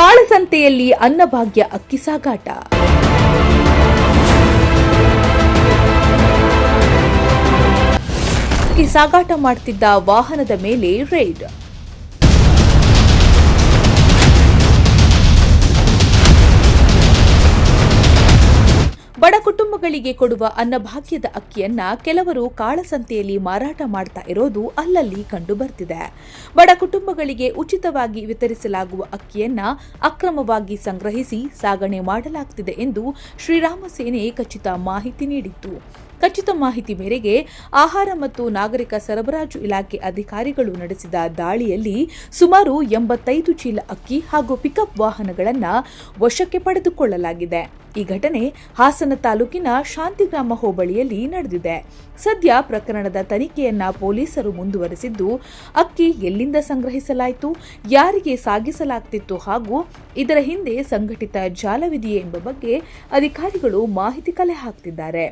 ಕಾಳಸಂತೆಯಲ್ಲಿ ಅನ್ನಭಾಗ್ಯ ಅಕ್ಕಿ ಸಾಗಾಟ. ಅಕ್ಕಿ ಸಾಗಾಟ ಮಾಡುತ್ತಿದ್ದ ವಾಹನದ ಮೇಲೆ ರೇಡ್. ಬಡ ಕುಟುಂಬಗಳಿಗೆ ಕೊಡುವ ಅನ್ನಭಾಗ್ಯದ ಅಕ್ಕಿಯನ್ನ ಕೆಲವರು ಕಾಳಸಂತೆಯಲ್ಲಿ ಮಾರಾಟ ಮಾಡ್ತಾ ಇರೋದು ಅಲ್ಲಲ್ಲಿ ಕಂಡು ಬರ್ತಿದೆ. ಬಡ ಕುಟುಂಬಗಳಿಗೆ ಉಚಿತವಾಗಿ ವಿತರಿಸಲಾಗುವ ಅಕ್ಕಿಯನ್ನ ಅಕ್ರಮವಾಗಿ ಸಂಗ್ರಹಿಸಿ ಸಾಗಣೆ ಮಾಡಲಾಗುತ್ತಿದೆ ಎಂದು ಶ್ರೀರಾಮ ಸೇನೆ ಖಚಿತ ಮಾಹಿತಿ ನೀಡಿತ್ತು. ಖಚಿತ ಮಾಹಿತಿ ಮೇರೆಗೆ ಆಹಾರ ಮತ್ತು ನಾಗರಿಕ ಸರಬರಾಜು ಇಲಾಖೆ ಅಧಿಕಾರಿಗಳು ನಡೆಸಿದ ದಾಳಿಯಲ್ಲಿ ಸುಮಾರು 85 ಚೀಲ ಅಕ್ಕಿ ಹಾಗೂ ಪಿಕಪ್ ವಾಹನಗಳನ್ನು ವಶಕ್ಕೆ ಪಡೆದುಕೊಳ್ಳಲಾಗಿದೆ. ಈ ಘಟನೆ ಹಾಸನ ತಾಲೂಕಿನ ಶಾಂತಿಗ್ರಾಮ ಹೋಬಳಿಯಲ್ಲಿ ನಡೆದಿದೆ. ಸದ್ಯ ಪ್ರಕರಣದ ತನಿಖೆಯನ್ನ ಪೊಲೀಸರು ಮುಂದುವರೆಸಿದ್ದು, ಅಕ್ಕಿ ಎಲ್ಲಿಂದ ಸಂಗ್ರಹಿಸಲಾಯಿತು, ಯಾರಿಗೆ ಸಾಗಿಸಲಾಗ್ತಿತ್ತು ಹಾಗೂ ಇದರ ಹಿಂದೆ ಸಂಘಟಿತ ಜಾಲವಿದೆಯೇ ಎಂಬ ಬಗ್ಗೆ ಅಧಿಕಾರಿಗಳು ಮಾಹಿತಿ ಕಲೆ ಹಾಕ್ತಿದ್ದಾರೆ.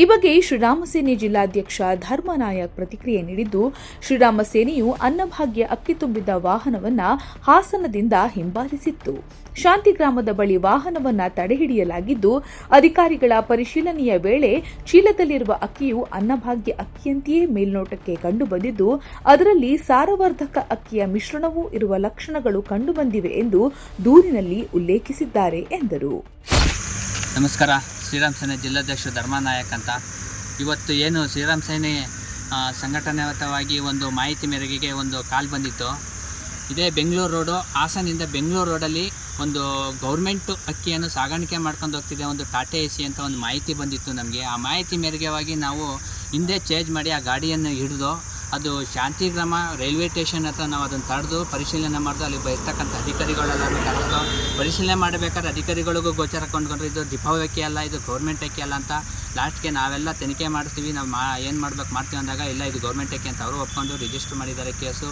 ಈ ಬಗ್ಗೆ ಶ್ರೀರಾಮ ಸೇನೆ ಜಿಲ್ಲಾಧ್ಯಕ್ಷ ಧರ್ಮನಾಯಕ್ ಪ್ರತಿಕ್ರಿಯೆ ನೀಡಿದ್ದು, ಶ್ರೀರಾಮ ಸೇನೆಯು ಅನ್ನಭಾಗ್ಯ ಅಕ್ಕಿ ತುಂಬಿದ್ದ ವಾಹನವನ್ನ ಹಾಸನದಿಂದ ಹಿಂಬಾಲಿಸಿತ್ತು. ಶಾಂತಿಗ್ರಾಮದ ಬಳಿ ವಾಹನವನ್ನ ತಡೆಹಿಡಿಯಲಾಗಿದ್ದು, ಅಧಿಕಾರಿಗಳ ಪರಿಶೀಲನೆಯ ವೇಳೆ ಚೀಲದಲ್ಲಿರುವ ಅಕ್ಕಿಯು ಅನ್ನಭಾಗ್ಯ ಅಕ್ಕಿಯಂತೆಯೇ ಮೇಲ್ನೋಟಕ್ಕೆ ಕಂಡುಬಂದಿದ್ದು, ಅದರಲ್ಲಿ ಸಾರವರ್ಧಕ ಅಕ್ಕಿಯ ಮಿಶ್ರಣವೂ ಇರುವ ಲಕ್ಷಣಗಳು ಕಂಡುಬಂದಿವೆ ಎಂದು ದೂರಿನಲ್ಲಿ ಉಲ್ಲೇಖಿಸಿದ್ದಾರೆ ಎಂದರು. ನಮಸ್ಕಾರ. ಶ್ರೀರಾಮ ಸೇನೆ ಜಿಲ್ಲಾಧ್ಯಕ್ಷ ಧರ್ಮನಾಯಕ್ ಅಂತ. ಇವತ್ತು ಏನು ಶ್ರೀರಾಮ ಸೇನೆ ಸಂಘಟನಾತ್ಮಕವಾಗಿ ಒಂದು ಮಾಹಿತಿ ಮೇರೆಗೆ ಒಂದು ಕಾಲ್ ಬಂದಿತ್ತು. ಇದೇ ಬೆಂಗಳೂರು ರೋಡು, ಹಾಸನಿಂದ ಬೆಂಗಳೂರು ರೋಡಲ್ಲಿ ಒಂದು ಗೌರ್ಮೆಂಟ್ ಅಕ್ಕಿಯನ್ನು ಸಾಗಾಣಿಕೆ ಮಾಡ್ಕೊಂಡು ಹೋಗ್ತಿದೆ ಒಂದು ಟಾಟಾ ಎಸಿ ಅಂತ ಒಂದು ಮಾಹಿತಿ ಬಂದಿತ್ತು ನಮಗೆ. ಆ ಮಾಹಿತಿ ಮೇರೆಗೆ ನಾವು ಹಿಂದೆ ಚೇಂಜ್ ಮಾಡಿ ಆ ಗಾಡಿಯನ್ನು ಹಿಡಿದು ಅದು ಶಾಂತಿಗ್ರಾಮ ರೈಲ್ವೆ ಸ್ಟೇಷನ್ ಹತ್ರ ನಾವು ಅದನ್ನು ತಡೆದು ಪರಿಶೀಲನೆ ಮಾಡಿದು ಅಲ್ಲಿ ಇರ್ತಕ್ಕಂಥ ಅಧಿಕಾರಿಗಳೆಲ್ಲರೂ ಕರೆದು ಪರಿಶೀಲನೆ ಮಾಡಬೇಕಾದ್ರೆ ಅಧಿಕಾರಿಗಳಿಗೂ ಗೋಚರ ಕೊಂಡ್ಕೊಂಡ್ರೆ ಇದು ಡಿಪೋ ಅಕ್ಕಿ ಅಲ್ಲ, ಇದು ಗೌರ್ಮೆಂಟ್ ಅಕ್ಕಿ ಅಲ್ಲ ಅಂತ. ಲಾಸ್ಟ್ಗೆ ನಾವೆಲ್ಲ ತನಿಖೆ ಮಾಡ್ತೀವಿ, ನಾವು ಏನು ಮಾಡ್ತೀವಿ ಅಂದಾಗ ಇಲ್ಲ ಇದು ಗೌರ್ಮೆಂಟ್ ಅಕ್ಕಿ ಅಂತ ಅವರು ಒಪ್ಕೊಂಡು ರಿಜಿಸ್ಟರ್ ಮಾಡಿದ್ದಾರೆ. ಕೇಸು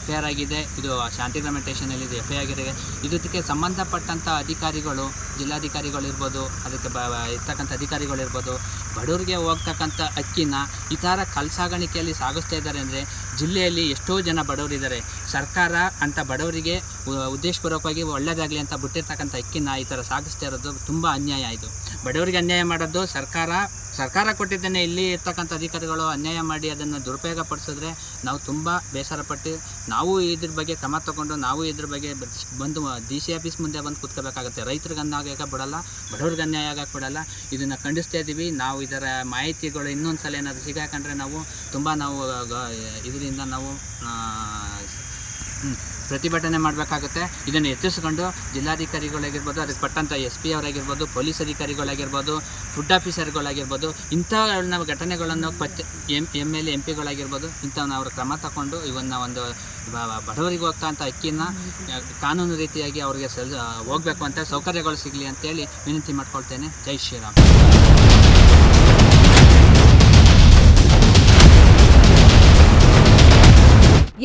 FIR ಆಗಿದೆ. ಇದು ಶಾಂತಿಗ್ರಾಮ ಸ್ಟೇಷನಲ್ಲಿ ಇದು FIR ಆಗಿದೆ. ಇದಕ್ಕೆ ಸಂಬಂಧಪಟ್ಟಂಥ ಅಧಿಕಾರಿಗಳು, ಜಿಲ್ಲಾಧಿಕಾರಿಗಳಿರ್ಬೋದು, ಅದಕ್ಕೆ ಇರ್ತಕ್ಕಂಥ ಅಧಿಕಾರಿಗಳಿರ್ಬೋದು, ಬಡವರಿಗೆ ಹೋಗ್ತಕ್ಕಂಥ ಅಕ್ಕಿನ ಈ ಥರ ಕಳ್ಸಾಗಾಣಿಕೆಯಲ್ಲಿ ಸಾಗಿಸ್ತಾ ಇದ್ದಾರೆ ಅಂದರೆ ಜಿಲ್ಲೆಯಲ್ಲಿ ಎಷ್ಟೋ ಜನ ಬಡವರಿದ್ದಾರೆ. ಸರ್ಕಾರ ಅಂತ ಬಡವರಿಗೆ ಉದ್ದೇಶಪೂರ್ವಕವಾಗಿ ಒಳ್ಳೆಯದಾಗಲಿ ಅಂತ ಬಿಟ್ಟಿರ್ತಕ್ಕಂಥ ಅಕ್ಕಿನ ಈ ಥರ ಸಾಗಿಸ್ತಾ ಇರೋದು ತುಂಬ ಅನ್ಯಾಯ. ಇದು ಬಡವರಿಗೆ ಅನ್ಯಾಯ ಮಾಡೋದು ಸರ್ಕಾರ ಕೊಟ್ಟಿದ್ದೇನೆ. ಇಲ್ಲಿ ಇರ್ತಕ್ಕಂಥ ಅಧಿಕಾರಿಗಳು ಅನ್ಯಾಯ ಮಾಡಿ ಅದನ್ನು ದುರುಪಯೋಗ ಪಡಿಸಿದ್ರೆ ನಾವು ತುಂಬ ಬೇಸರಪಟ್ಟು ನಾವು ಇದ್ರ ಬಗ್ಗೆ ಕ್ರಮ ತಗೊಂಡು ನಾವು ಇದ್ರ ಬಗ್ಗೆ ಬಂದು DC ಆಫೀಸ್ ಮುಂದೆ ಬಂದು ಕೂತ್ಕೋಬೇಕಾಗುತ್ತೆ. ರೈತರಿಗೆ ಅನ್ಯಾಯ ಆಗಕ್ಕೆ ಬಿಡಲ್ಲ, ಬಡವ್ರಿಗೆ ಅನ್ಯಾಯ ಆಗಕ್ಕೆ ಬಿಡಲ್ಲ. ಇದನ್ನು ಖಂಡಿಸ್ತಾ ಇದ್ದೀವಿ. ನಾವು ಇದರ ಮಾಹಿತಿಗಳು ಇನ್ನೊಂದು ಸಲ ಏನಾದರೂ ಸಿಗಾಕೊಂಡ್ರೆ ನಾವು ತುಂಬ ಇದರಿಂದ ನಾವು ಪ್ರತಿಭಟನೆ ಮಾಡಬೇಕಾಗುತ್ತೆ. ಇದನ್ನು ಎಚ್ಚರಿಸಿಕೊಂಡು ಜಿಲ್ಲಾಧಿಕಾರಿಗಳಾಗಿರ್ಬೋದು, ಅದಕ್ಕೆ ಪಟ್ಟಂಥ SP ಅವರಾಗಿರ್ಬೋದು, ಪೊಲೀಸ್ ಅಧಿಕಾರಿಗಳಾಗಿರ್ಬೋದು, ಫುಡ್ ಆಫೀಸರ್ಗಳಾಗಿರ್ಬೋದು, ಇಂಥ ಘಟನೆಗಳನ್ನು MLA MP ಇಂಥವನ್ನ ಅವರು ಕ್ರಮ ತಗೊಂಡು ಇವನ್ನ ಒಂದು ಬಡವರಿಗೆ ಹೋಗ್ತಕ್ಕಂಥ ಅಕ್ಕಿನ ಕಾನೂನು ರೀತಿಯಾಗಿ ಅವ್ರಿಗೆ ಹೋಗಬೇಕು ಅಂತ ಸೌಕರ್ಯಗಳು ಸಿಗಲಿ ಅಂತೇಳಿ ವಿನಂತಿ ಮಾಡ್ಕೊಳ್ತೇನೆ. ಜೈ ಶ್ರೀರಾಮ್.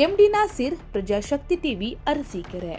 MD Nasir, ಪ್ರಜಾಶಕ್ತಿ TV, Arsikere.